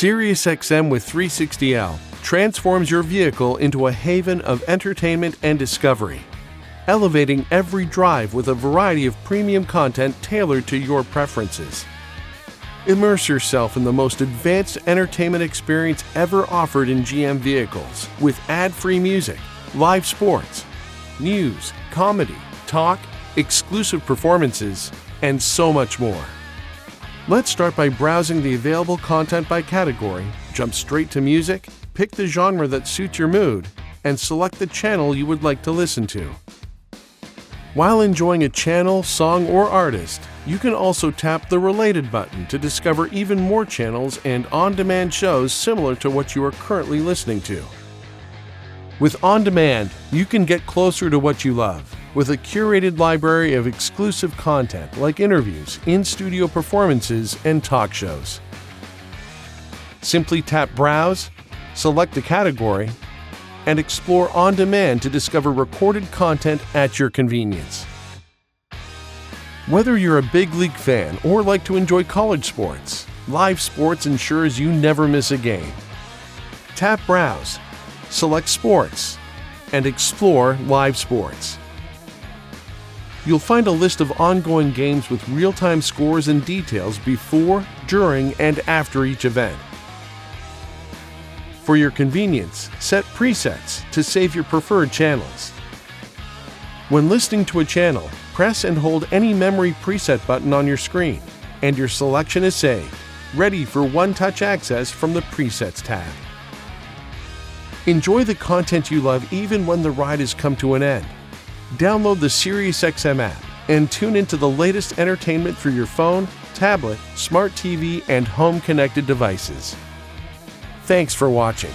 SiriusXM with 360L transforms your vehicle into a haven of entertainment and discovery, elevating every drive with a variety of premium content tailored to your preferences. Immerse yourself in the most advanced entertainment experience ever offered in GM vehicles with ad-free music, live sports, news, comedy, talk, exclusive performances, and so much more. Let's start by browsing the available content by category, jump straight to music, pick the genre that suits your mood, and select the channel you would like to listen to. While enjoying a channel, song, or artist, you can also tap the Related button to discover even more channels and on-demand shows similar to what you are currently listening to. With On Demand, you can get closer to what you love, with a curated library of exclusive content like interviews, in-studio performances, and talk shows. Simply tap Browse, select a category, and explore On Demand to discover recorded content at your convenience. Whether you're a big league fan or like to enjoy college sports, live sports ensures you never miss a game. Tap Browse, select Sports, and explore live sports. You'll find a list of ongoing games with real-time scores and details before, during, and after each event. For your convenience, set presets to save your preferred channels. When listening to a channel, press and hold any memory preset button on your screen, and your selection is saved, ready for one-touch access from the Presets tab. Enjoy the content you love even when the ride has come to an end. Download the SiriusXM app and tune into the latest entertainment through your phone, tablet, smart TV, and home-connected devices. Thanks for watching.